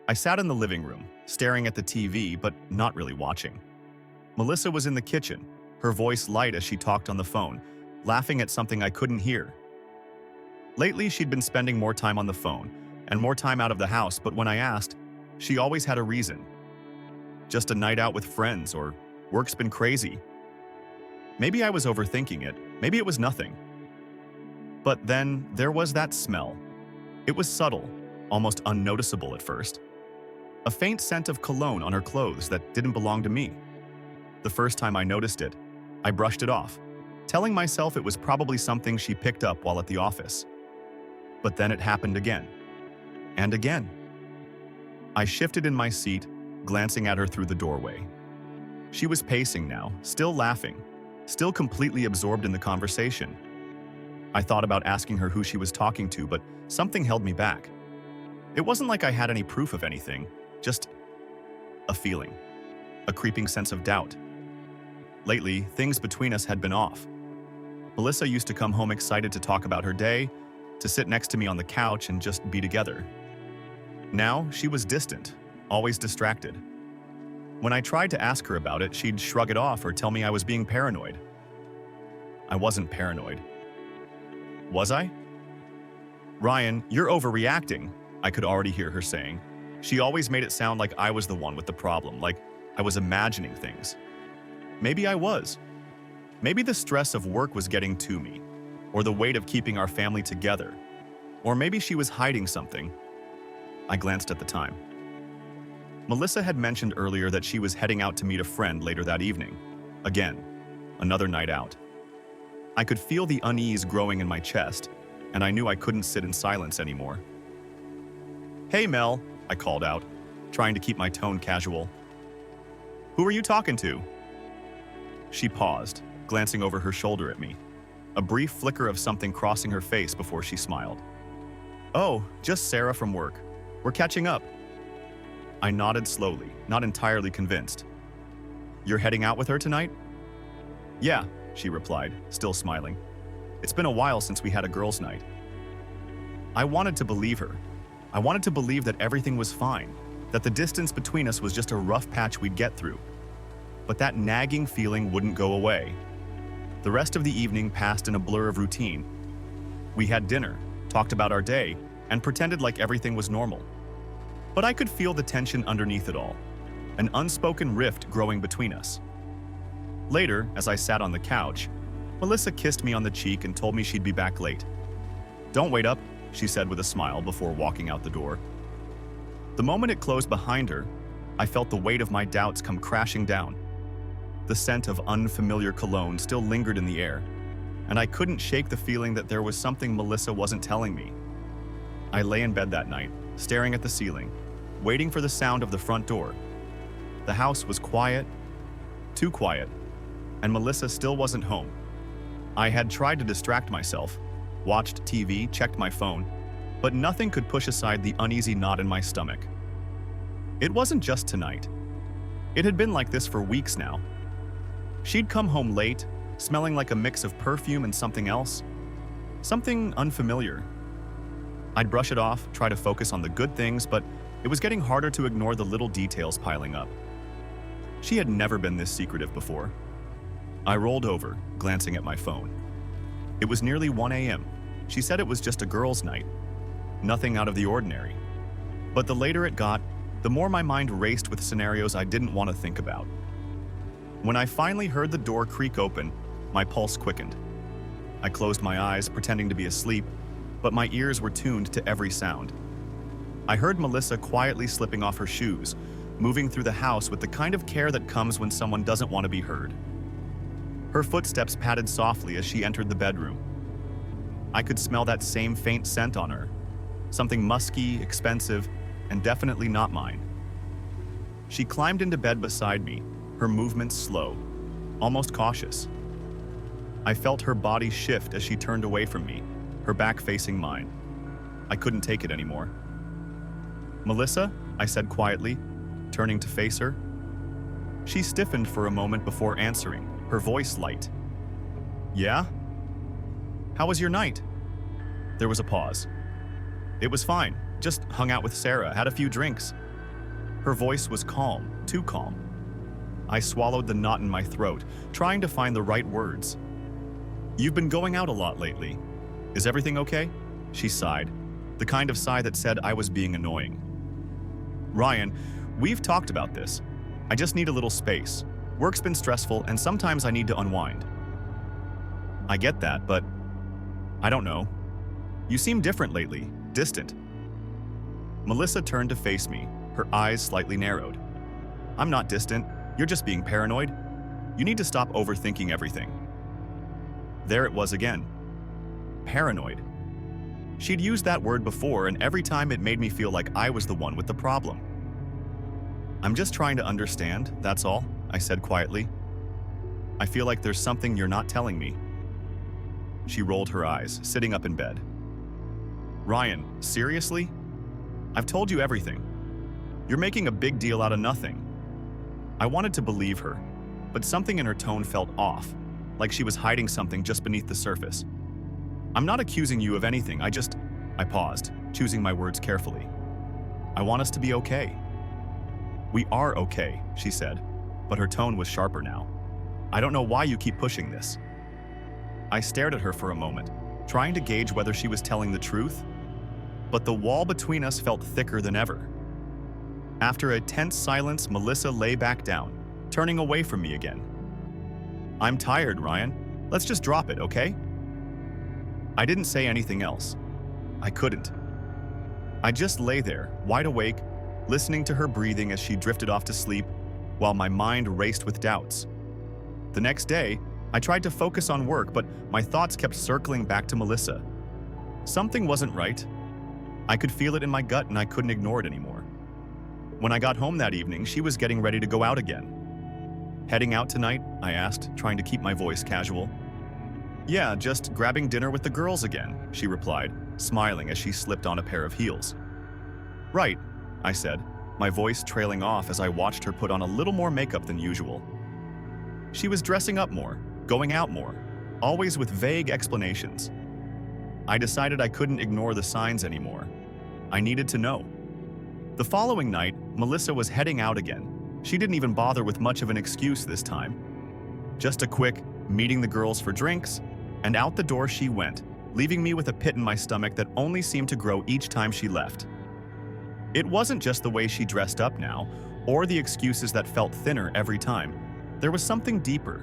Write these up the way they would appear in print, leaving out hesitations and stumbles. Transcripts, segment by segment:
I sat in the living room, staring at the TV but not really watching. Melissa was in the kitchen, her voice light as she talked on the phone, laughing at something I couldn't hear. Lately, she'd been spending more time on the phone and more time out of the house, but when I asked, she always had a reason. Just a night out with friends, or work's been crazy. Maybe I was overthinking it, maybe it was nothing. But then there was that smell. It was subtle, almost unnoticeable at first. A faint scent of cologne on her clothes that didn't belong to me. The first time I noticed it, I brushed it off, telling myself it was probably something she picked up while at the office. But then it happened again. And again. I shifted in my seat, glancing at her through the doorway. She was pacing now, still laughing, still completely absorbed in the conversation. I thought about asking her who she was talking to, but something held me back. It wasn't like I had any proof of anything, just a feeling, a creeping sense of doubt. Lately, things between us had been off. Melissa used to come home excited to talk about her day, to sit next to me on the couch and just be together. Now, she was distant, always distracted. When I tried to ask her about it, she'd shrug it off or tell me I was being paranoid. I wasn't paranoid. Was I? "Ryan, you're overreacting," I could already hear her saying. She always made it sound like I was the one with the problem, like I was imagining things. Maybe I was. Maybe the stress of work was getting to me, or the weight of keeping our family together. Or maybe she was hiding something. I glanced at the time. Melissa had mentioned earlier that she was heading out to meet a friend later that evening. Again, another night out. I could feel the unease growing in my chest, and I knew I couldn't sit in silence anymore. "Hey, Mel," I called out, trying to keep my tone casual. "Who are you talking to?" She paused, glancing over her shoulder at me, a brief flicker of something crossing her face before she smiled. "Oh, just Sarah from work. We're catching up." I nodded slowly, not entirely convinced. "You're heading out with her tonight?" "Yeah," she replied, still smiling. "It's been a while since we had a girls' night." I wanted to believe her. I wanted to believe that everything was fine, that the distance between us was just a rough patch we'd get through. But that nagging feeling wouldn't go away. The rest of the evening passed in a blur of routine. We had dinner, talked about our day, and pretended like everything was normal. But I could feel the tension underneath it all, an unspoken rift growing between us. Later, as I sat on the couch, Melissa kissed me on the cheek and told me she'd be back late. "Don't wait up," she said with a smile before walking out the door. The moment it closed behind her, I felt the weight of my doubts come crashing down. The scent of unfamiliar cologne still lingered in the air, and I couldn't shake the feeling that there was something Melissa wasn't telling me. I lay in bed that night, staring at the ceiling, waiting for the sound of the front door. The house was quiet, too quiet, and Melissa still wasn't home. I had tried to distract myself, watched TV, checked my phone, but nothing could push aside the uneasy knot in my stomach. It wasn't just tonight. It had been like this for weeks now. She'd come home late, smelling like a mix of perfume and something else. Something unfamiliar. I'd brush it off, try to focus on the good things, but it was getting harder to ignore the little details piling up. She had never been this secretive before. I rolled over, glancing at my phone. It was nearly 1 a.m. She said it was just a girls' night. Nothing out of the ordinary. But the later it got, the more my mind raced with scenarios I didn't want to think about. When I finally heard the door creak open, my pulse quickened. I closed my eyes, pretending to be asleep, but my ears were tuned to every sound. I heard Melissa quietly slipping off her shoes, moving through the house with the kind of care that comes when someone doesn't want to be heard. Her footsteps padded softly as she entered the bedroom. I could smell that same faint scent on her, something musky, expensive, and definitely not mine. She climbed into bed beside me, her movements slow, almost cautious. I felt her body shift as she turned away from me, her back facing mine. I couldn't take it anymore. "Melissa?" I said quietly, turning to face her. She stiffened for a moment before answering, her voice light. "Yeah? How was your night?" There was a pause. "It was fine. Just hung out with Sarah, had a few drinks. Her voice was calm, too calm. I swallowed the knot in my throat, trying to find the right words. "You've been going out a lot lately. Is everything okay?" She sighed, the kind of sigh that said I was being annoying. "Ryan, we've talked about this. I just need a little space. Work's been stressful and sometimes I need to unwind." "I get that, but I don't know. You seem different lately, distant." Melissa turned to face me, her eyes slightly narrowed. "I'm not distant. You're just being paranoid. You need to stop overthinking everything." There it was again. Paranoid. She'd used that word before, and every time it made me feel like I was the one with the problem. "I'm just trying to understand, that's all," I said quietly. "I feel like there's something you're not telling me." She rolled her eyes, sitting up in bed. "Ryan, seriously? I've told you everything. You're making a big deal out of nothing." I wanted to believe her, but something in her tone felt off, like she was hiding something just beneath the surface. "I'm not accusing you of anything, I paused, choosing my words carefully. "I want us to be okay." "We are okay," she said, but her tone was sharper now. "I don't know why you keep pushing this." I stared at her for a moment, trying to gauge whether she was telling the truth, but the wall between us felt thicker than ever. After a tense silence, Melissa lay back down, turning away from me again. "I'm tired, Ryan. Let's just drop it, okay?" I didn't say anything else. I couldn't. I just lay there, wide awake, listening to her breathing as she drifted off to sleep, while my mind raced with doubts. The next day, I tried to focus on work, but my thoughts kept circling back to Melissa. Something wasn't right. I could feel it in my gut and I couldn't ignore it anymore. When I got home that evening, she was getting ready to go out again. "Heading out tonight?" I asked, trying to keep my voice casual. "Yeah, just grabbing dinner with the girls again," she replied, smiling as she slipped on a pair of heels. "Right," I said, my voice trailing off as I watched her put on a little more makeup than usual. She was dressing up more, going out more, always with vague explanations. I decided I couldn't ignore the signs anymore. I needed to know. The following night, Melissa was heading out again. She didn't even bother with much of an excuse this time. Just a quick, meeting the girls for drinks, and out the door she went, leaving me with a pit in my stomach that only seemed to grow each time she left. It wasn't just the way she dressed up now, or the excuses that felt thinner every time. There was something deeper,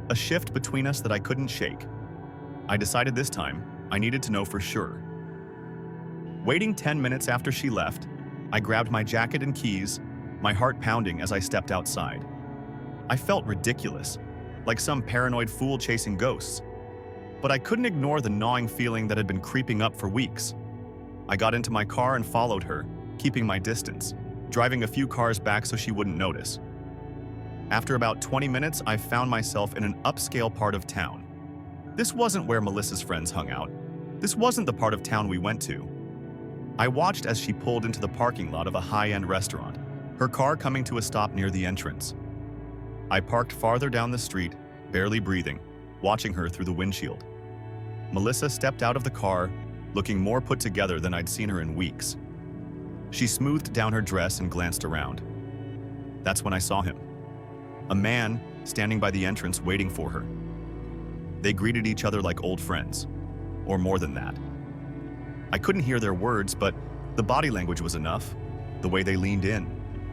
a shift between us that I couldn't shake. I decided this time I needed to know for sure. Waiting 10 minutes after she left, I grabbed my jacket and keys, my heart pounding as I stepped outside. I felt ridiculous, like some paranoid fool chasing ghosts. But I couldn't ignore the gnawing feeling that had been creeping up for weeks. I got into my car and followed her, keeping my distance, driving a few cars back so she wouldn't notice. After about 20 minutes, I found myself in an upscale part of town. This wasn't where Melissa's friends hung out. This wasn't the part of town we went to. I watched as she pulled into the parking lot of a high-end restaurant, her car coming to a stop near the entrance. I parked farther down the street, barely breathing, watching her through the windshield. Melissa stepped out of the car, looking more put together than I'd seen her in weeks. She smoothed down her dress and glanced around. That's when I saw him. A man standing by the entrance waiting for her. They greeted each other like old friends, or more than that. I couldn't hear their words, but the body language was enough, the way they leaned in,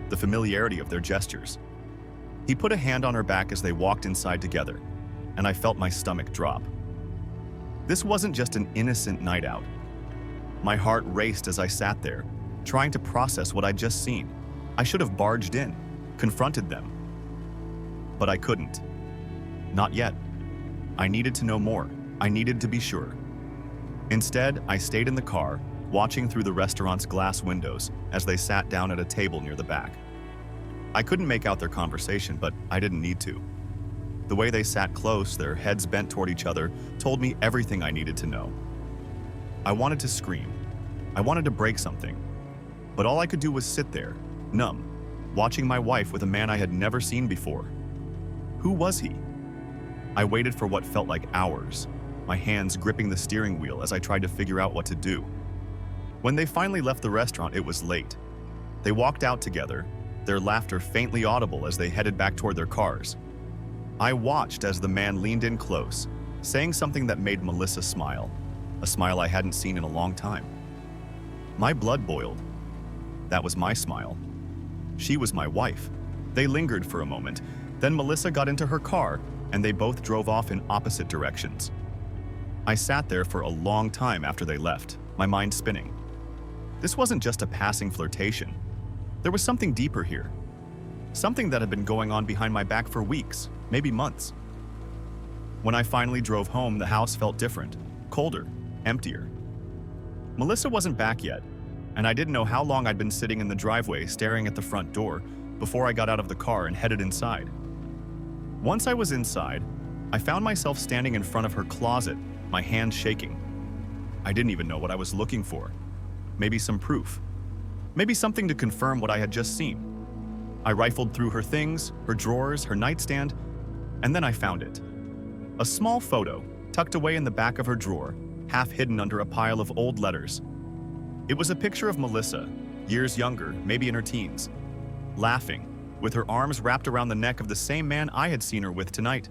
the familiarity of their gestures. He put a hand on her back as they walked inside together, and I felt my stomach drop. This wasn't just an innocent night out. My heart raced as I sat there, trying to process what I'd just seen. I should have barged in, confronted them. But I couldn't. Not yet. I needed to know more. I needed to be sure. Instead, I stayed in the car, watching through the restaurant's glass windows as they sat down at a table near the back. I couldn't make out their conversation, but I didn't need to. The way they sat close, their heads bent toward each other, told me everything I needed to know. I wanted to scream. I wanted to break something. But all I could do was sit there, numb, watching my wife with a man I had never seen before. Who was he? I waited for what felt like hours, my hands gripping the steering wheel as I tried to figure out what to do. When they finally left the restaurant, it was late. They walked out together, their laughter faintly audible as they headed back toward their cars. I watched as the man leaned in close, saying something that made Melissa smile, a smile I hadn't seen in a long time. My blood boiled. That was my smile. She was my wife. They lingered for a moment, then Melissa got into her car and they both drove off in opposite directions. I sat there for a long time after they left, my mind spinning. This wasn't just a passing flirtation. There was something deeper here. Something that had been going on behind my back for weeks, maybe months. When I finally drove home, the house felt different, colder, emptier. Melissa wasn't back yet, and I didn't know how long I'd been sitting in the driveway staring at the front door before I got out of the car and headed inside. Once I was inside, I found myself standing in front of her closet, my hands shaking. I didn't even know what I was looking for. Maybe some proof. Maybe something to confirm what I had just seen. I rifled through her things, her drawers, her nightstand, and then I found it. A small photo, tucked away in the back of her drawer, half hidden under a pile of old letters. It was a picture of Melissa, years younger, maybe in her teens, laughing, with her arms wrapped around the neck of the same man I had seen her with tonight.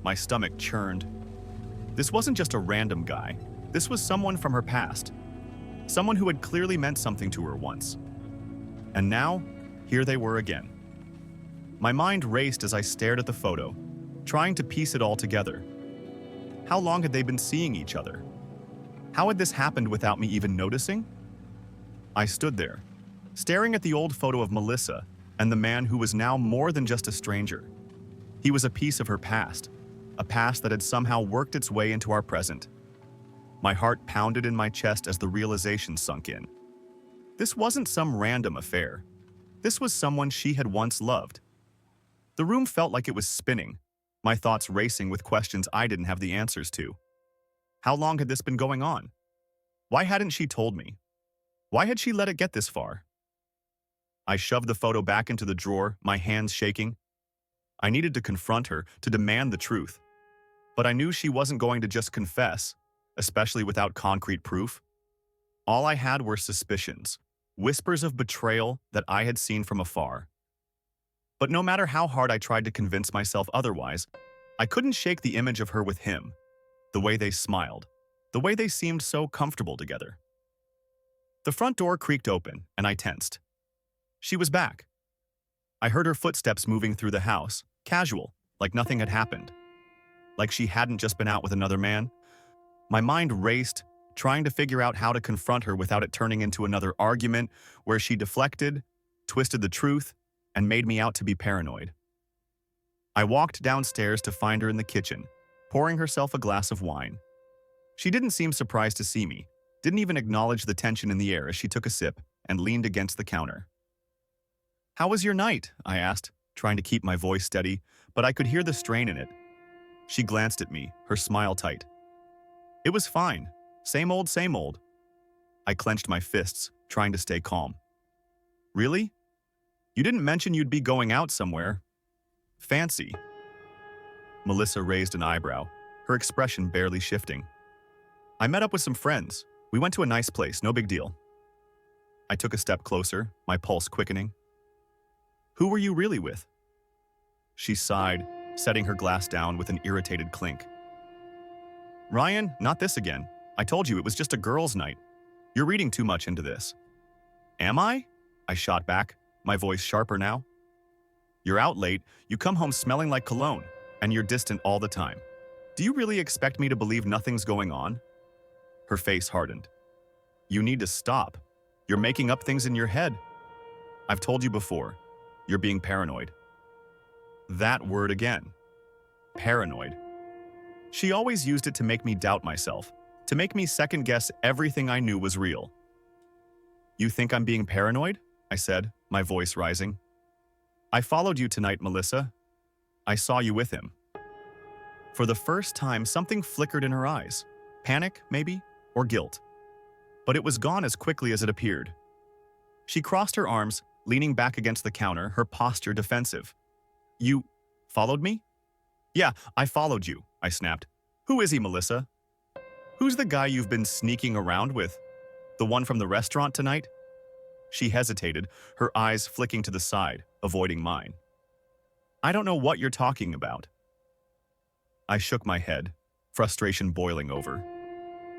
My stomach churned. This wasn't just a random guy. This was someone from her past. Someone who had clearly meant something to her once. And now, here they were again. My mind raced as I stared at the photo, trying to piece it all together. How long had they been seeing each other? How had this happened without me even noticing? I stood there, staring at the old photo of Melissa and the man who was now more than just a stranger. He was a piece of her past, a past that had somehow worked its way into our present. My heart pounded in my chest as the realization sunk in. This wasn't some random affair. This was someone she had once loved. The room felt like it was spinning, my thoughts racing with questions I didn't have the answers to. How long had this been going on? Why hadn't she told me? Why had she let it get this far? I shoved the photo back into the drawer, my hands shaking. I needed to confront her, to demand the truth. But I knew she wasn't going to just confess, especially without concrete proof. All I had were suspicions, whispers of betrayal that I had seen from afar. But no matter how hard I tried to convince myself otherwise, I couldn't shake the image of her with him, the way they smiled, the way they seemed so comfortable together. The front door creaked open, and I tensed. She was back. I heard her footsteps moving through the house, casual, like nothing had happened. Like she hadn't just been out with another man. My mind raced, trying to figure out how to confront her without it turning into another argument where she deflected, twisted the truth, and made me out to be paranoid. I walked downstairs to find her in the kitchen, pouring herself a glass of wine. She didn't seem surprised to see me, didn't even acknowledge the tension in the air as she took a sip and leaned against the counter. "How was your night?" I asked, trying to keep my voice steady, but I could hear the strain in it. She glanced at me, her smile tight. "It was fine. Same old, same old." I clenched my fists, trying to stay calm. "Really? You didn't mention you'd be going out somewhere. Fancy." Melissa raised an eyebrow, her expression barely shifting. "I met up with some friends. We went to a nice place, no big deal." I took a step closer, my pulse quickening. "Who were you really with?" She sighed, setting her glass down with an irritated clink. "Ryan, not this again. I told you it was just a girls' night. You're reading too much into this." "Am I?" I shot back, my voice sharper now. "You're out late, you come home smelling like cologne, and you're distant all the time. Do you really expect me to believe nothing's going on?" Her face hardened. "You need to stop. You're making up things in your head. I've told you before, you're being paranoid." That word again. Paranoid. She always used it to make me doubt myself, to make me second-guess everything I knew was real. "You think I'm being paranoid?" I said, my voice rising. "I followed you tonight, Melissa. I saw you with him." For the first time, something flickered in her eyes. Panic, maybe, or guilt. But it was gone as quickly as it appeared. She crossed her arms, leaning back against the counter, her posture defensive. "You followed me?" "Yeah, I followed you," I snapped. "Who is he, Melissa?" "Who's the guy you've been sneaking around with? The one from the restaurant tonight?" She hesitated, her eyes flicking to the side, avoiding mine. I don't know what you're talking about. I shook my head, frustration boiling over.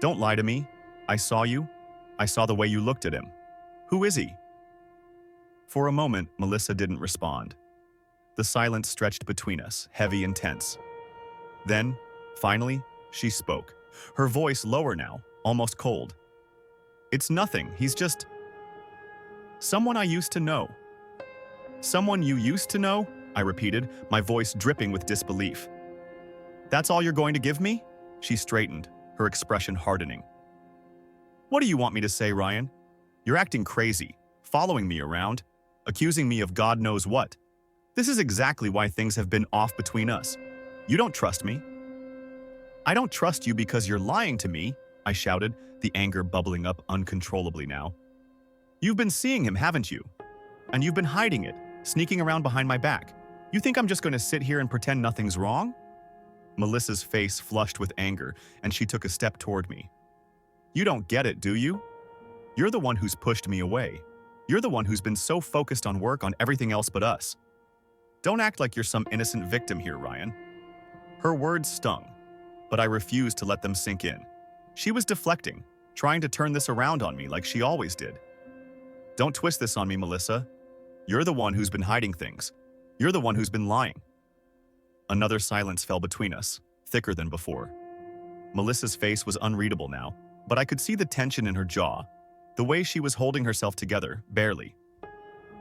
Don't lie to me. I saw you. I saw the way you looked at him. Who is he? For a moment, Melissa didn't respond. The silence stretched between us, heavy and tense. Then, finally, she spoke, her voice lower now, almost cold. It's nothing, he's just someone I used to know. Someone you used to know? I repeated, my voice dripping with disbelief. That's all you're going to give me? She straightened, her expression hardening. What do you want me to say, Ryan? You're acting crazy, following me around, accusing me of God knows what. This is exactly why things have been off between us. You don't trust me. I don't trust you because you're lying to me, I shouted, the anger bubbling up uncontrollably now. You've been seeing him, haven't you? And you've been hiding it, sneaking around behind my back. You think I'm just going to sit here and pretend nothing's wrong? Melissa's face flushed with anger, and she took a step toward me. You don't get it, do you? You're the one who's pushed me away. You're the one who's been so focused on work on everything else but us. Don't act like you're some innocent victim here, Ryan. Her words stung, but I refused to let them sink in. She was deflecting, trying to turn this around on me like she always did. Don't twist this on me, Melissa. You're the one who's been hiding things. You're the one who's been lying. Another silence fell between us, thicker than before. Melissa's face was unreadable now, but I could see the tension in her jaw, the way she was holding herself together, barely.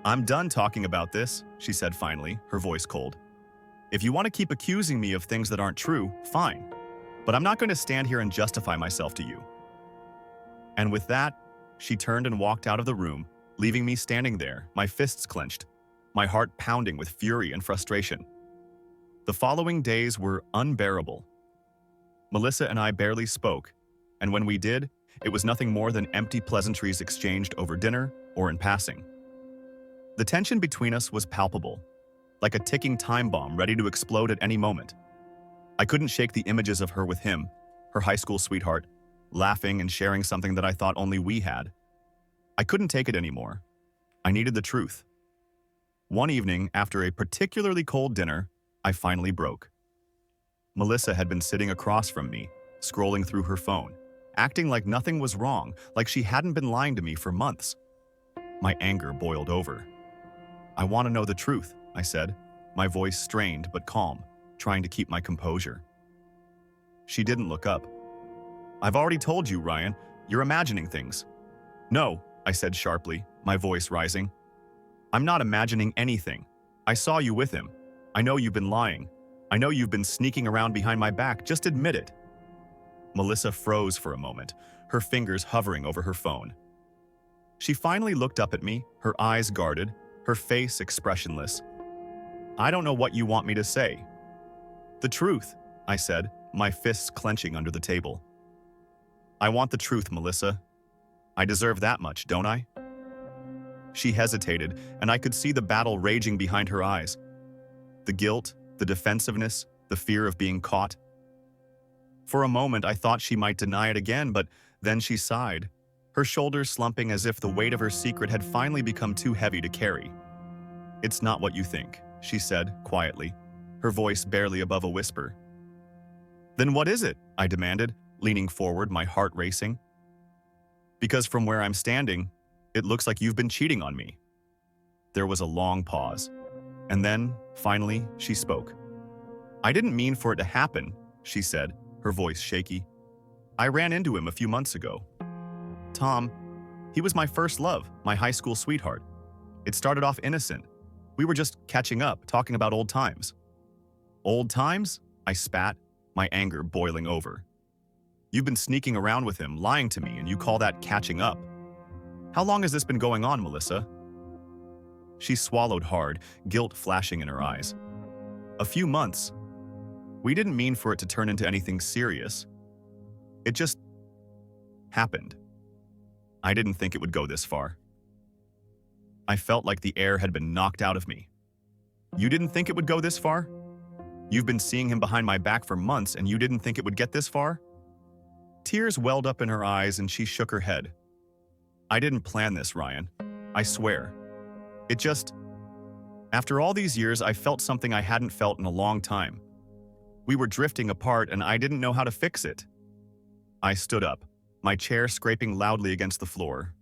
I'm done talking about this, she said finally, her voice cold. If you want to keep accusing me of things that aren't true, fine. But I'm not going to stand here and justify myself to you. And with that, she turned and walked out of the room, leaving me standing there, my fists clenched, my heart pounding with fury and frustration. The following days were unbearable. Melissa and I barely spoke, and when we did, it was nothing more than empty pleasantries exchanged over dinner or in passing. The tension between us was palpable, like a ticking time bomb ready to explode at any moment. I couldn't shake the images of her with him, her high school sweetheart, laughing and sharing something that I thought only we had. I couldn't take it anymore. I needed the truth. One evening, after a particularly cold dinner, I finally broke. Melissa had been sitting across from me, scrolling through her phone, acting like nothing was wrong, like she hadn't been lying to me for months. My anger boiled over. I want to know the truth, I said, my voice strained but calm, trying to keep my composure. She didn't look up. I've already told you, Ryan, you're imagining things. No, I said sharply, my voice rising. I'm not imagining anything. I saw you with him. I know you've been lying. I know you've been sneaking around behind my back. Just admit it. Melissa froze for a moment, her fingers hovering over her phone. She finally looked up at me, her eyes guarded, her face expressionless. I don't know what you want me to say. The truth, I said, my fists clenching under the table. I want the truth, Melissa. I deserve that much, don't I? She hesitated, and I could see the battle raging behind her eyes. The guilt, the defensiveness, the fear of being caught. For a moment, I thought she might deny it again, but then she sighed, her shoulders slumping as if the weight of her secret had finally become too heavy to carry. It's not what you think, she said quietly, her voice barely above a whisper. Then what is it? I demanded, leaning forward, my heart racing. Because from where I'm standing, it looks like you've been cheating on me. There was a long pause, and then, finally, she spoke. I didn't mean for it to happen, she said, her voice shaky. I ran into him a few months ago. Tom, he was my first love, my high school sweetheart. It started off innocent. We were just catching up, talking about old times. Old times? I spat, my anger boiling over. You've been sneaking around with him, lying to me, and you call that catching up. How long has this been going on, Melissa? She swallowed hard, guilt flashing in her eyes. A few months. We didn't mean for it to turn into anything serious. It just happened. I didn't think it would go this far. I felt like the air had been knocked out of me. You didn't think it would go this far? You've been seeing him behind my back for months and you didn't think it would get this far? Tears welled up in her eyes and she shook her head. I didn't plan this, Ryan. I swear. It just... After all these years, I felt something I hadn't felt in a long time. We were drifting apart and I didn't know how to fix it. I stood up, my chair scraping loudly against the floor.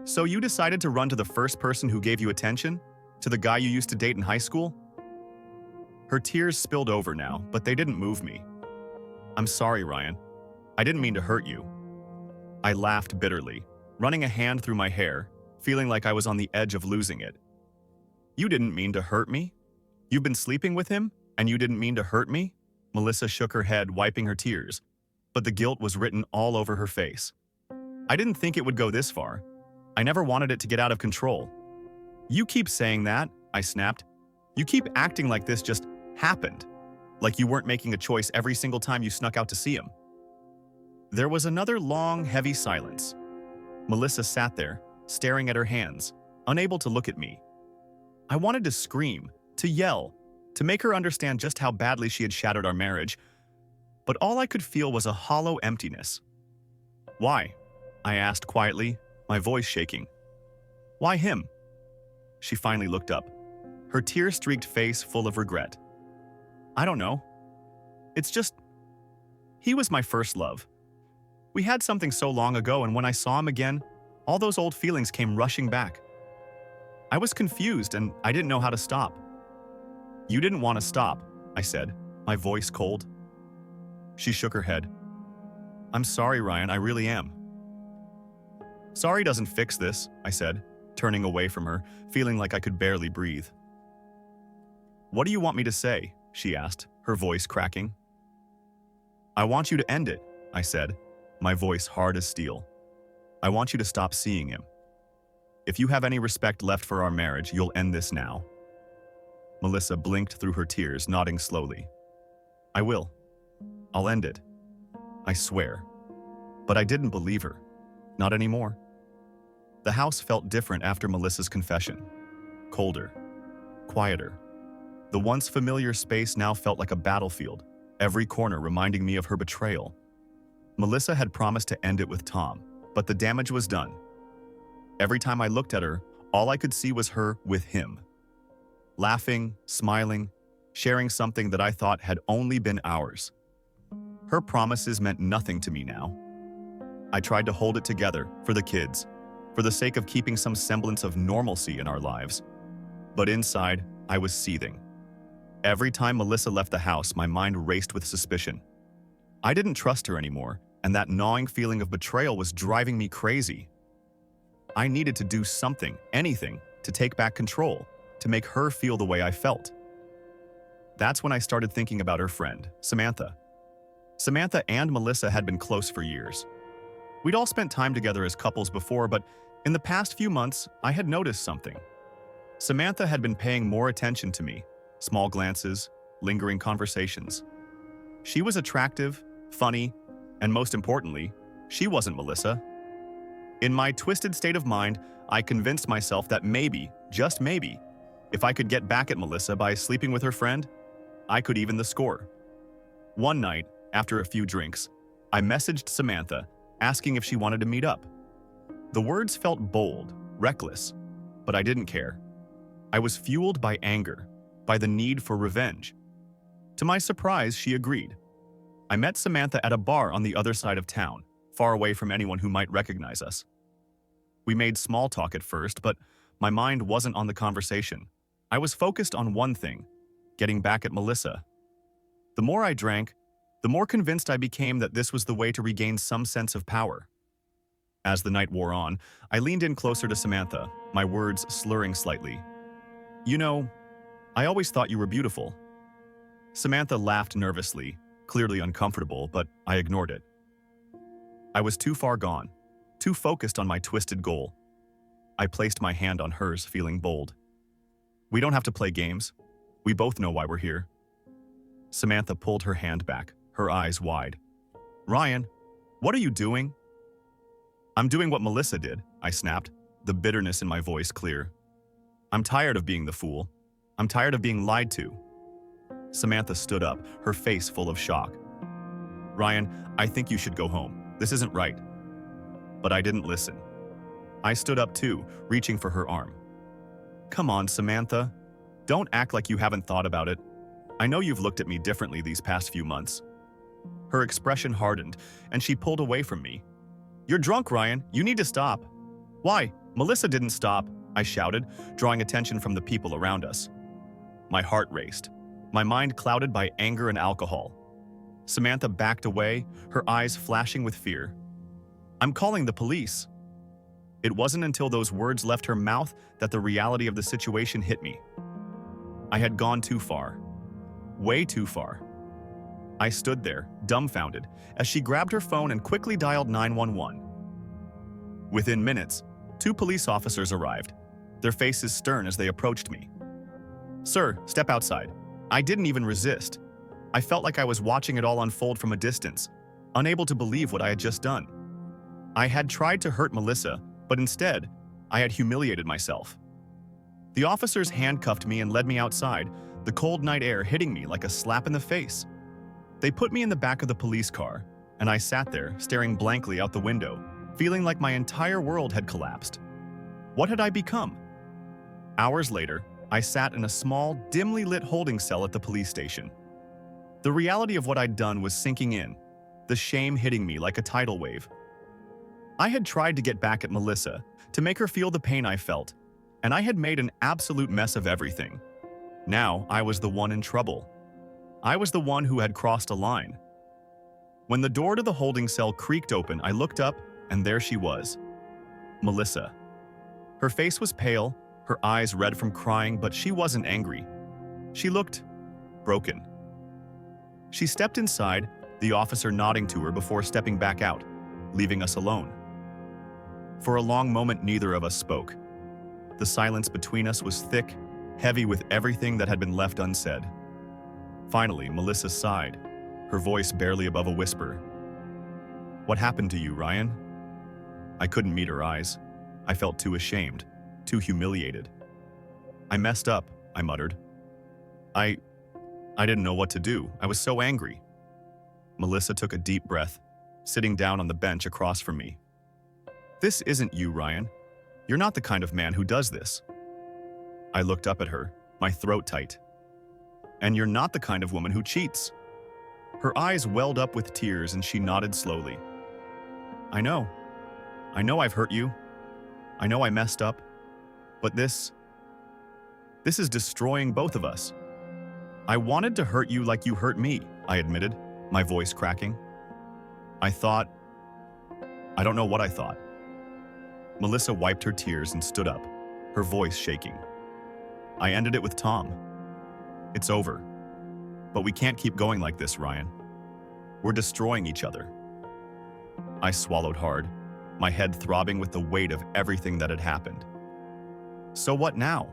So you decided to run to the first person who gave you attention? To the guy you used to date in high school? Her tears spilled over now, but they didn't move me. I'm sorry, Ryan. I didn't mean to hurt you. I laughed bitterly, running a hand through my hair, feeling like I was on the edge of losing it. You didn't mean to hurt me? You've been sleeping with him, and you didn't mean to hurt me? Melissa shook her head, wiping her tears, but the guilt was written all over her face. I didn't think it would go this far. I never wanted it to get out of control. You keep saying that, I snapped. You keep acting like this just happened, like you weren't making a choice every single time you snuck out to see him. There was another long, heavy silence. Melissa sat there, staring at her hands, unable to look at me. I wanted to scream, to yell, to make her understand just how badly she had shattered our marriage, but all I could feel was a hollow emptiness. Why? I asked quietly, my voice shaking. Why him? She finally looked up, her tear-streaked face full of regret. I don't know. It's just... He was my first love. We had something so long ago, and when I saw him again, all those old feelings came rushing back. I was confused, and I didn't know how to stop. You didn't want to stop, I said, my voice cold. She shook her head. I'm sorry, Ryan, I really am. Sorry doesn't fix this, I said, turning away from her, feeling like I could barely breathe. What do you want me to say? She asked, her voice cracking. I want you to end it, I said, my voice hard as steel. I want you to stop seeing him. If you have any respect left for our marriage, you'll end this now. Melissa blinked through her tears, nodding slowly. I will. I'll end it. I swear. But I didn't believe her. Not anymore. The house felt different after Melissa's confession. Colder. Quieter. The once familiar space now felt like a battlefield, every corner reminding me of her betrayal. Melissa had promised to end it with Tom, but the damage was done. Every time I looked at her, all I could see was her with him. Laughing, smiling, sharing something that I thought had only been ours. Her promises meant nothing to me now. I tried to hold it together for the kids, for the sake of keeping some semblance of normalcy in our lives. But inside, I was seething. Every time Melissa left the house, my mind raced with suspicion. I didn't trust her anymore, and that gnawing feeling of betrayal was driving me crazy. I needed to do something, anything, to take back control, to make her feel the way I felt. That's when I started thinking about her friend, Samantha. Samantha and Melissa had been close for years. We'd all spent time together as couples before, but in the past few months, I had noticed something. Samantha had been paying more attention to me, small glances, lingering conversations. She was attractive, funny, and most importantly, she wasn't Melissa. In my twisted state of mind, I convinced myself that maybe, just maybe, if I could get back at Melissa by sleeping with her friend, I could even the score. One night, after a few drinks, I messaged Samantha, asking if she wanted to meet up. The words felt bold, reckless, but I didn't care. I was fueled by anger, by the need for revenge. To my surprise, she agreed. I met Samantha at a bar on the other side of town, far away from anyone who might recognize us. We made small talk at first, but my mind wasn't on the conversation. I was focused on one thing, getting back at Melissa. The more I drank, the more convinced I became that this was the way to regain some sense of power. As the night wore on, I leaned in closer to Samantha, my words slurring slightly. You know, I always thought you were beautiful. Samantha laughed nervously, clearly uncomfortable, but I ignored it. I was too far gone, too focused on my twisted goal. I placed my hand on hers, feeling bold. We don't have to play games. We both know why we're here. Samantha pulled her hand back, her eyes wide. Ryan, what are you doing? I'm doing what Melissa did, I snapped, the bitterness in my voice clear. I'm tired of being the fool. I'm tired of being lied to. Samantha stood up, her face full of shock. Ryan, I think you should go home. This isn't right. But I didn't listen. I stood up too, reaching for her arm. Come on, Samantha. Don't act like you haven't thought about it. I know you've looked at me differently these past few months. Her expression hardened, and she pulled away from me. You're drunk, Ryan. You need to stop. Why? Melissa didn't stop, I shouted, drawing attention from the people around us. My heart raced, my mind clouded by anger and alcohol. Samantha backed away, her eyes flashing with fear. I'm calling the police. It wasn't until those words left her mouth that the reality of the situation hit me. I had gone too far. Way too far. I stood there, dumbfounded, as she grabbed her phone and quickly dialed 911. Within minutes, 2 police officers arrived, their faces stern as they approached me. Sir, step outside. I didn't even resist. I felt like I was watching it all unfold from a distance, unable to believe what I had just done. I had tried to hurt Melissa, but instead, I had humiliated myself. The officers handcuffed me and led me outside, the cold night air hitting me like a slap in the face. They put me in the back of the police car, and I sat there, staring blankly out the window, feeling like my entire world had collapsed. What had I become? Hours later, I sat in a small, dimly lit holding cell at the police station. The reality of what I'd done was sinking in, the shame hitting me like a tidal wave. I had tried to get back at Melissa, to make her feel the pain I felt, and I had made an absolute mess of everything. Now, I was the one in trouble. I was the one who had crossed a line. When the door to the holding cell creaked open, I looked up, and there she was. Melissa. Her face was pale, her eyes red from crying, but she wasn't angry. She looked broken. She stepped inside, the officer nodding to her before stepping back out, leaving us alone. For a long moment, neither of us spoke. The silence between us was thick, heavy with everything that had been left unsaid. Finally, Melissa sighed, her voice barely above a whisper. What happened to you, Ryan? I couldn't meet her eyes. I felt too ashamed, too humiliated. I messed up, I muttered. I didn't know what to do. I was so angry. Melissa took a deep breath, sitting down on the bench across from me. This isn't you, Ryan. You're not the kind of man who does this. I looked up at her, my throat tight. And you're not the kind of woman who cheats. Her eyes welled up with tears and she nodded slowly. I know I've hurt you. I know I messed up. But this is destroying both of us. I wanted to hurt you like you hurt me, I admitted, my voice cracking. I don't know what I thought. Melissa wiped her tears and stood up, her voice shaking. I ended it with Tom. It's over. But we can't keep going like this, Ryan. We're destroying each other. I swallowed hard, my head throbbing with the weight of everything that had happened. So what now?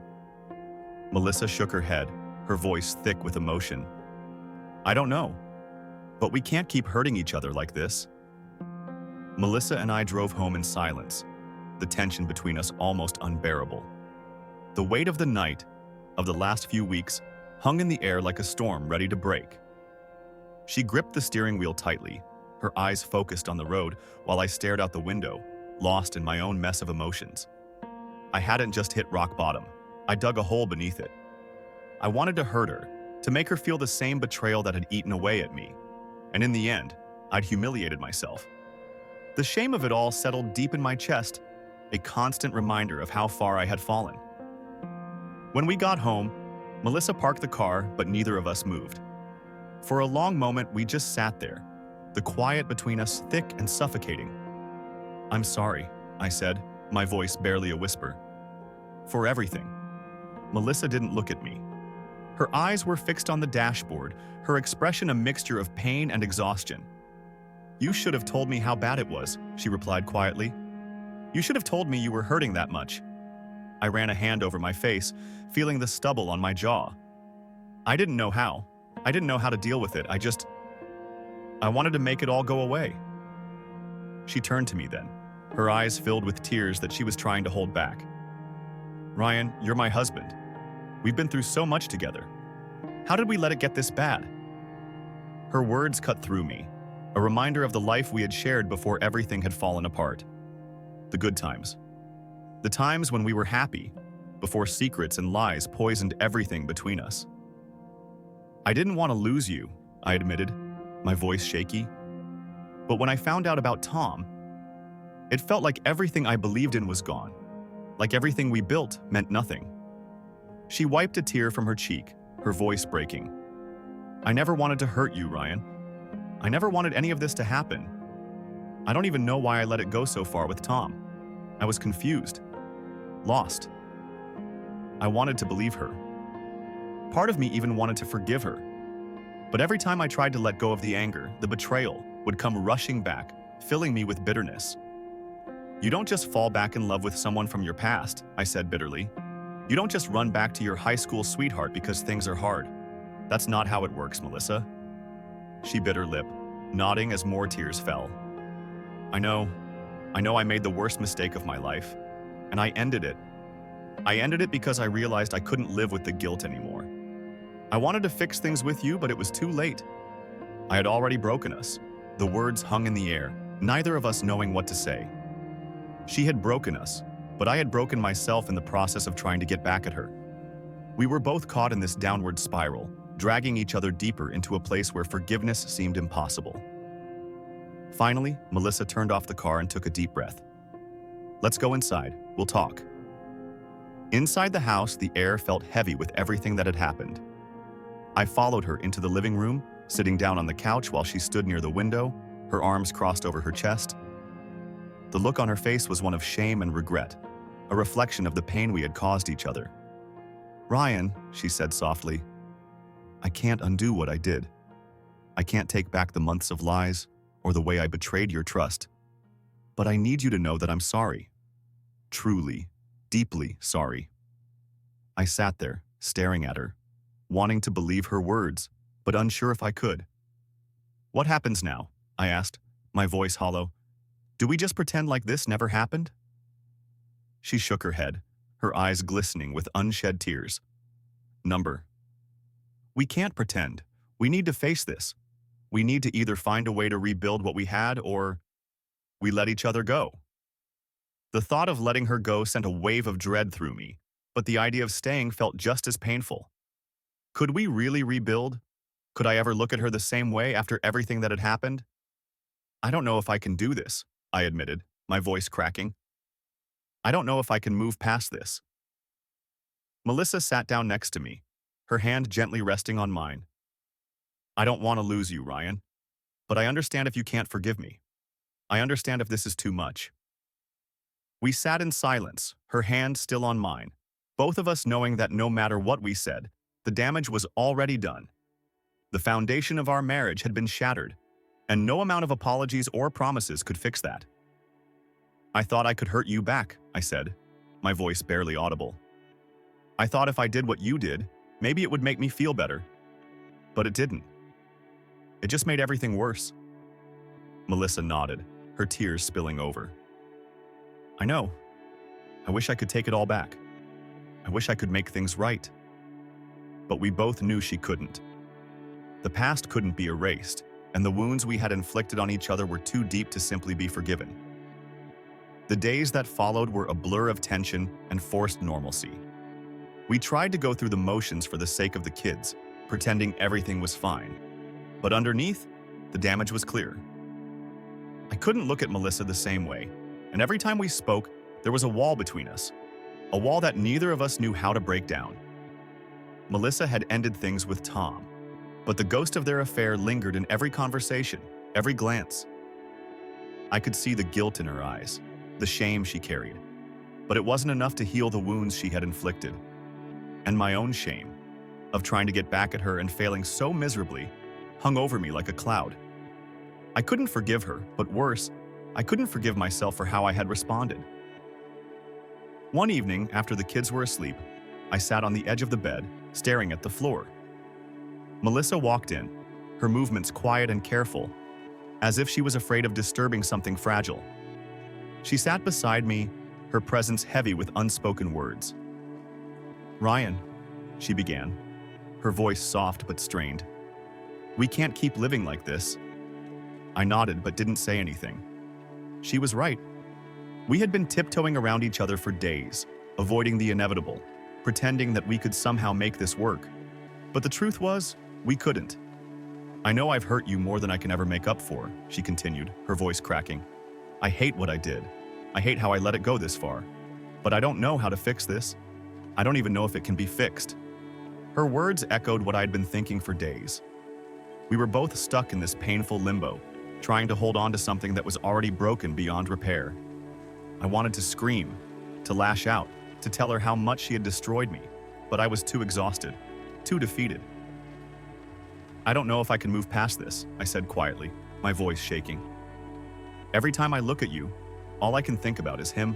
Melissa shook her head, her voice thick with emotion. I don't know, but we can't keep hurting each other like this. Melissa and I drove home in silence, the tension between us almost unbearable. The weight of the night, of the last few weeks, hung in the air like a storm ready to break. She gripped the steering wheel tightly, her eyes focused on the road while I stared out the window, lost in my own mess of emotions. I hadn't just hit rock bottom. I dug a hole beneath it. I wanted to hurt her, to make her feel the same betrayal that had eaten away at me. And in the end, I'd humiliated myself. The shame of it all settled deep in my chest, a constant reminder of how far I had fallen. When we got home, Melissa parked the car, but neither of us moved. For a long moment, we just sat there, the quiet between us thick and suffocating. I'm sorry, I said, my voice barely a whisper. For everything. Melissa didn't look at me. Her eyes were fixed on the dashboard, her expression a mixture of pain and exhaustion. You should have told me how bad it was, she replied quietly. You should have told me you were hurting that much. I ran a hand over my face, feeling the stubble on my jaw. I didn't know how. I didn't know how to deal with it. I wanted to make it all go away. She turned to me then, her eyes filled with tears that she was trying to hold back. Ryan, you're my husband. We've been through so much together. How did we let it get this bad? Her words cut through me, a reminder of the life we had shared before everything had fallen apart. The good times. The times when we were happy, before secrets and lies poisoned everything between us. I didn't want to lose you, I admitted, my voice shaky. But when I found out about Tom, it felt like everything I believed in was gone, like everything we built meant nothing. She wiped a tear from her cheek, her voice breaking. I never wanted to hurt you, Ryan. I never wanted any of this to happen. I don't even know why I let it go so far with Tom. I was confused, lost. I wanted to believe her. Part of me even wanted to forgive her. But every time I tried to let go of the anger, the betrayal would come rushing back, filling me with bitterness. You don't just fall back in love with someone from your past, I said bitterly. You don't just run back to your high school sweetheart because things are hard. That's not how it works, Melissa. She bit her lip, nodding as more tears fell. I know I made the worst mistake of my life, and I ended it. I ended it because I realized I couldn't live with the guilt anymore. I wanted to fix things with you, but it was too late. I had already broken us. The words hung in the air, neither of us knowing what to say. She had broken us, but I had broken myself in the process of trying to get back at her. We were both caught in this downward spiral, dragging each other deeper into a place where forgiveness seemed impossible. Finally, Melissa turned off the car and took a deep breath. Let's go inside. We'll talk. Inside the house, the air felt heavy with everything that had happened. I followed her into the living room, sitting down on the couch while she stood near the window, her arms crossed over her chest. The look on her face was one of shame and regret, a reflection of the pain we had caused each other. Ryan, she said softly, I can't undo what I did. I can't take back the months of lies or the way I betrayed your trust. But I need you to know that I'm sorry. Truly, deeply sorry. I sat there, staring at her, wanting to believe her words, but unsure if I could. What happens now? I asked, my voice hollow. Do we just pretend like this never happened? She shook her head, her eyes glistening with unshed tears. We can't pretend. We need to face this. We need to either find a way to rebuild what we had or we let each other go. The thought of letting her go sent a wave of dread through me, but the idea of staying felt just as painful. Could we really rebuild? Could I ever look at her the same way after everything that had happened? I don't know if I can do this, I admitted, my voice cracking. I don't know if I can move past this. Melissa sat down next to me, her hand gently resting on mine. I don't want to lose you, Ryan, but I understand if you can't forgive me. I understand if this is too much. We sat in silence, her hand still on mine, both of us knowing that no matter what we said, the damage was already done. The foundation of our marriage had been shattered, and no amount of apologies or promises could fix that. I thought I could hurt you back, I said, my voice barely audible. I thought if I did what you did, maybe it would make me feel better. But it didn't. It just made everything worse. Melissa nodded, her tears spilling over. I know. I wish I could take it all back. I wish I could make things right. But we both knew she couldn't. The past couldn't be erased, and the wounds we had inflicted on each other were too deep to simply be forgiven. The days that followed were a blur of tension and forced normalcy. We tried to go through the motions for the sake of the kids, pretending everything was fine. But underneath, the damage was clear. I couldn't look at Melissa the same way, and every time we spoke, there was a wall between us, a wall that neither of us knew how to break down. Melissa had ended things with Tom, but the ghost of their affair lingered in every conversation, every glance. I could see the guilt in her eyes, the shame she carried, but it wasn't enough to heal the wounds she had inflicted. And my own shame, of trying to get back at her and failing so miserably, hung over me like a cloud. I couldn't forgive her, but worse, I couldn't forgive myself for how I had responded. One evening, after the kids were asleep, I sat on the edge of the bed, staring at the floor. Melissa walked in, her movements quiet and careful, as if she was afraid of disturbing something fragile. She sat beside me, her presence heavy with unspoken words. Ryan, she began, her voice soft but strained. We can't keep living like this. I nodded but didn't say anything. She was right. We had been tiptoeing around each other for days, avoiding the inevitable, pretending that we could somehow make this work. But the truth was, we couldn't. I know I've hurt you more than I can ever make up for, she continued, her voice cracking. I hate what I did. I hate how I let it go this far. But I don't know how to fix this. I don't even know if it can be fixed. Her words echoed what I'd been thinking for days. We were both stuck in this painful limbo, trying to hold on to something that was already broken beyond repair. I wanted to scream, to lash out, to tell her how much she had destroyed me, but I was too exhausted, too defeated. I don't know if I can move past this, I said quietly, my voice shaking. Every time I look at you, all I can think about is him,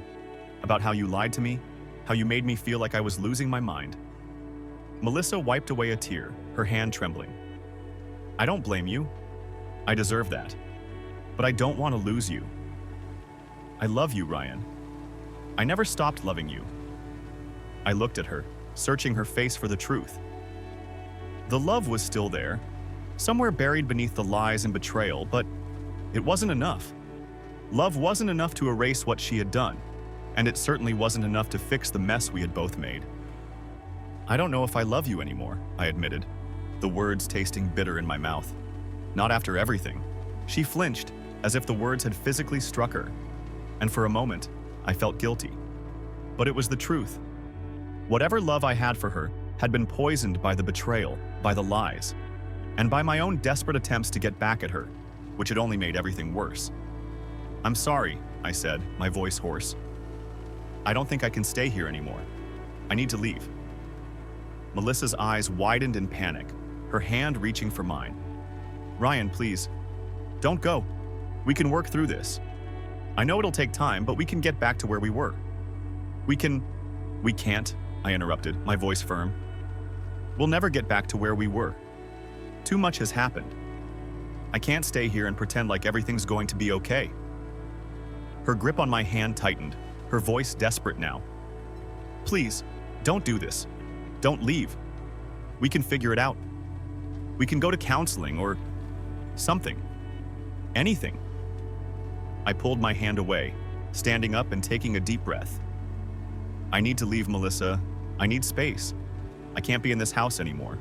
about how you lied to me, how you made me feel like I was losing my mind. Melissa wiped away a tear, her hand trembling. I don't blame you. I deserve that. But I don't want to lose you. I love you, Ryan. I never stopped loving you. I looked at her, searching her face for the truth. The love was still there, somewhere buried beneath the lies and betrayal, but it wasn't enough. Love wasn't enough to erase what she had done, and it certainly wasn't enough to fix the mess we had both made. I don't know if I love you anymore, I admitted, the words tasting bitter in my mouth. Not after everything. She flinched, as if the words had physically struck her, and for a moment, I felt guilty. But it was the truth. Whatever love I had for her had been poisoned by the betrayal, by the lies, and by my own desperate attempts to get back at her, which had only made everything worse. I'm sorry, I said, my voice hoarse. I don't think I can stay here anymore. I need to leave. Melissa's eyes widened in panic, her hand reaching for mine. Ryan, please, don't go. We can work through this. I know it'll take time, but we can get back to where we were. We can't, I interrupted, my voice firm. We'll never get back to where we were. Too much has happened. I can't stay here and pretend like everything's going to be okay. Her grip on my hand tightened, her voice desperate now. Please, don't do this. Don't leave. We can figure it out. We can go to counseling or something. Anything. I pulled my hand away, standing up and taking a deep breath. I need to leave, Melissa. I need space. I can't be in this house anymore.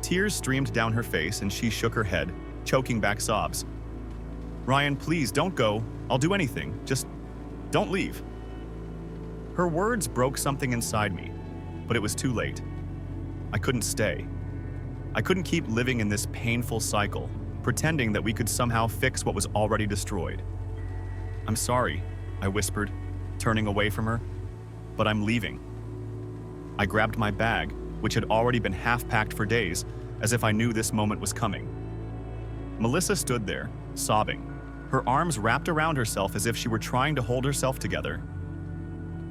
Tears streamed down her face and she shook her head, choking back sobs. Ryan, please don't go. I'll do anything. Just don't leave. Her words broke something inside me, but it was too late. I couldn't stay. I couldn't keep living in this painful cycle, pretending that we could somehow fix what was already destroyed. I'm sorry, I whispered, turning away from her, but I'm leaving. I grabbed my bag, which had already been half-packed for days, as if I knew this moment was coming. Melissa stood there, sobbing, her arms wrapped around herself as if she were trying to hold herself together.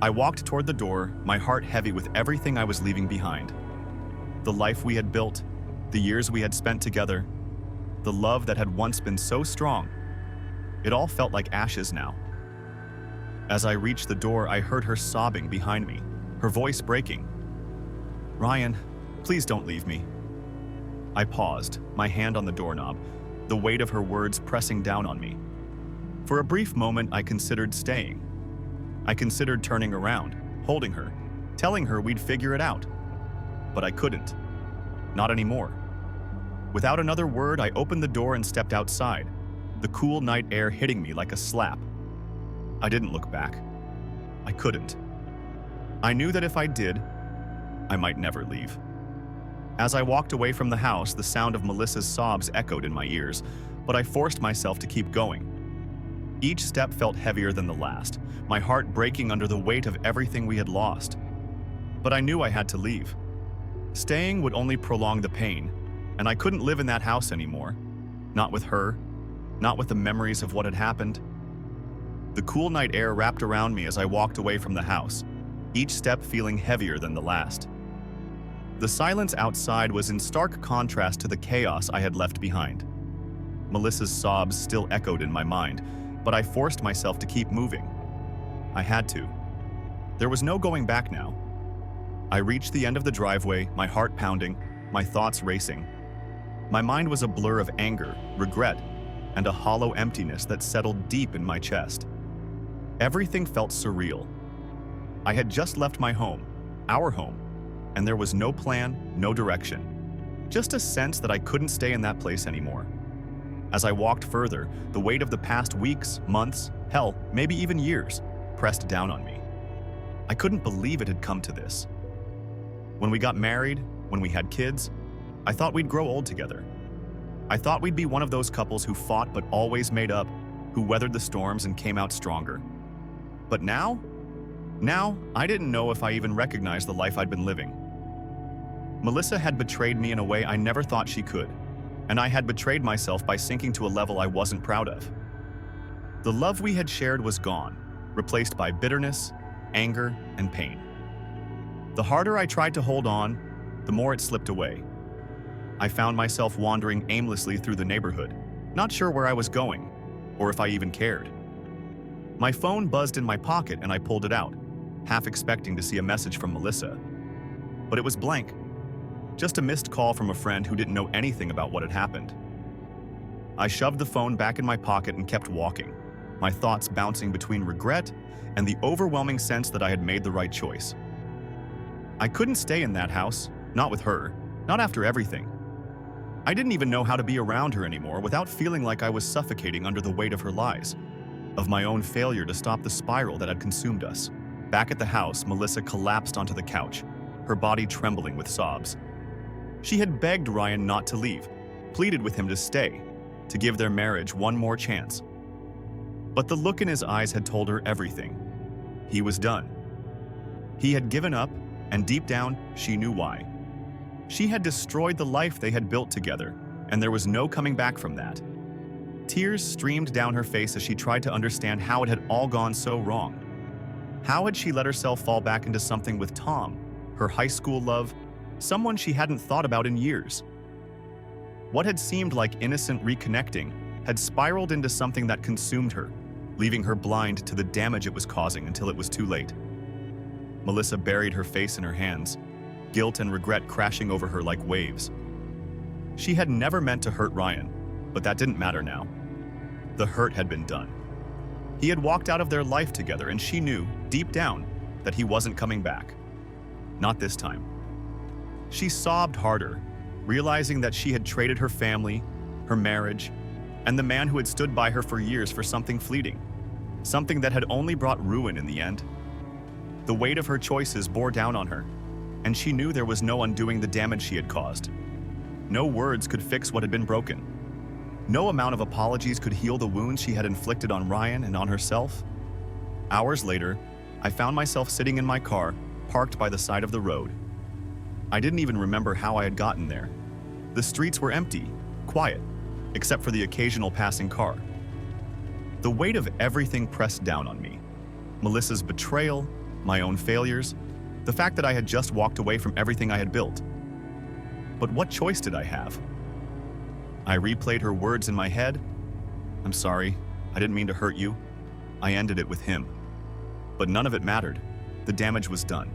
I walked toward the door, my heart heavy with everything I was leaving behind. The life we had built, the years we had spent together, the love that had once been so strong. It all felt like ashes now. As I reached the door, I heard her sobbing behind me, her voice breaking. Ryan, please don't leave me. I paused, my hand on the doorknob, the weight of her words pressing down on me. For a brief moment, I considered staying. I considered turning around, holding her, telling her we'd figure it out. But I couldn't. Not anymore. Without another word, I opened the door and stepped outside, the cool night air hitting me like a slap. I didn't look back. I couldn't. I knew that if I did, I might never leave. As I walked away from the house, the sound of Melissa's sobs echoed in my ears, but I forced myself to keep going. Each step felt heavier than the last, my heart breaking under the weight of everything we had lost. But I knew I had to leave. Staying would only prolong the pain, and I couldn't live in that house anymore. Not with her, not with the memories of what had happened. The cool night air wrapped around me as I walked away from the house, each step feeling heavier than the last. The silence outside was in stark contrast to the chaos I had left behind. Melissa's sobs still echoed in my mind, but I forced myself to keep moving. I had to. There was no going back now. I reached the end of the driveway, my heart pounding, my thoughts racing. My mind was a blur of anger, regret, and a hollow emptiness that settled deep in my chest. Everything felt surreal. I had just left my home, our home, and there was no plan, no direction. Just a sense that I couldn't stay in that place anymore. As I walked further, the weight of the past weeks, months, hell, maybe even years, pressed down on me. I couldn't believe it had come to this. When we got married, when we had kids, I thought we'd grow old together. I thought we'd be one of those couples who fought but always made up, who weathered the storms and came out stronger. But now, I didn't know if I even recognized the life I'd been living. Melissa had betrayed me in a way I never thought she could, and I had betrayed myself by sinking to a level I wasn't proud of. The love we had shared was gone, replaced by bitterness, anger, and pain. The harder I tried to hold on, the more it slipped away. I found myself wandering aimlessly through the neighborhood, not sure where I was going, or if I even cared. My phone buzzed in my pocket and I pulled it out, half expecting to see a message from Melissa. But it was blank. Just a missed call from a friend who didn't know anything about what had happened. I shoved the phone back in my pocket and kept walking, my thoughts bouncing between regret and the overwhelming sense that I had made the right choice. I couldn't stay in that house, not with her, not after everything. I didn't even know how to be around her anymore without feeling like I was suffocating under the weight of her lies, of my own failure to stop the spiral that had consumed us. Back at the house, Melissa collapsed onto the couch, her body trembling with sobs. She had begged Ryan not to leave, pleaded with him to stay, to give their marriage one more chance. But the look in his eyes had told her everything. He was done. He had given up, and deep down, she knew why. She had destroyed the life they had built together, and there was no coming back from that. Tears streamed down her face as she tried to understand how it had all gone so wrong. How had she let herself fall back into something with Tom, her high school love, someone she hadn't thought about in years? What had seemed like innocent reconnecting had spiraled into something that consumed her, leaving her blind to the damage it was causing until it was too late. Melissa buried her face in her hands, guilt and regret crashing over her like waves. She had never meant to hurt Ryan, but that didn't matter now. The hurt had been done. He had walked out of their life together, and she knew, deep down, that he wasn't coming back. Not this time. She sobbed harder, realizing that she had traded her family, her marriage, and the man who had stood by her for years for something fleeting, something that had only brought ruin in the end. The weight of her choices bore down on her, and she knew there was no undoing the damage she had caused. No words could fix what had been broken. No amount of apologies could heal the wounds she had inflicted on Ryan and on herself. Hours later, I found myself sitting in my car, parked by the side of the road. I didn't even remember how I had gotten there. The streets were empty, quiet, except for the occasional passing car. The weight of everything pressed down on me. Melissa's betrayal, my own failures, the fact that I had just walked away from everything I had built. But what choice did I have? I replayed her words in my head. "I'm sorry, I didn't mean to hurt you." I ended it with him. But none of it mattered. The damage was done.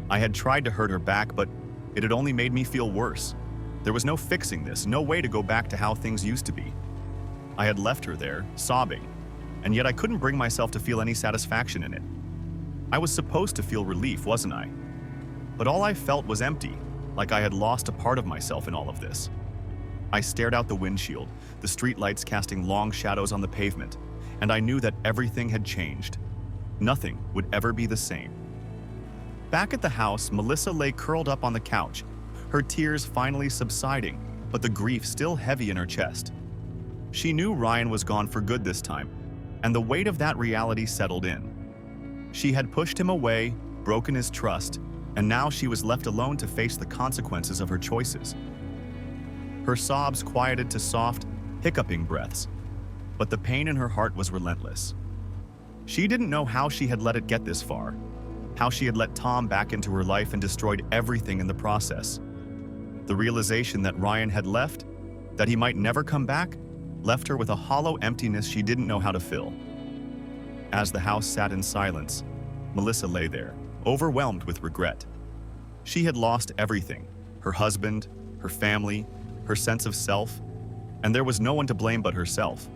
I had tried to hurt her back, but it had only made me feel worse. There was no fixing this, no way to go back to how things used to be. I had left her there, sobbing, and yet I couldn't bring myself to feel any satisfaction in it. I was supposed to feel relief, wasn't I? But all I felt was empty, like I had lost a part of myself in all of this. I stared out the windshield, the streetlights casting long shadows on the pavement, and I knew that everything had changed. Nothing would ever be the same. Back at the house, Melissa lay curled up on the couch, her tears finally subsiding, but the grief still heavy in her chest. She knew Ryan was gone for good this time, and the weight of that reality settled in. She had pushed him away, broken his trust, and now she was left alone to face the consequences of her choices. Her sobs quieted to soft, hiccuping breaths, but the pain in her heart was relentless. She didn't know how she had let it get this far, how she had let Tom back into her life and destroyed everything in the process. The realization that Ryan had left, that he might never come back, left her with a hollow emptiness she didn't know how to fill. As the house sat in silence, Melissa lay there, overwhelmed with regret. She had lost everything, her husband, her family, her sense of self, and there was no one to blame but herself.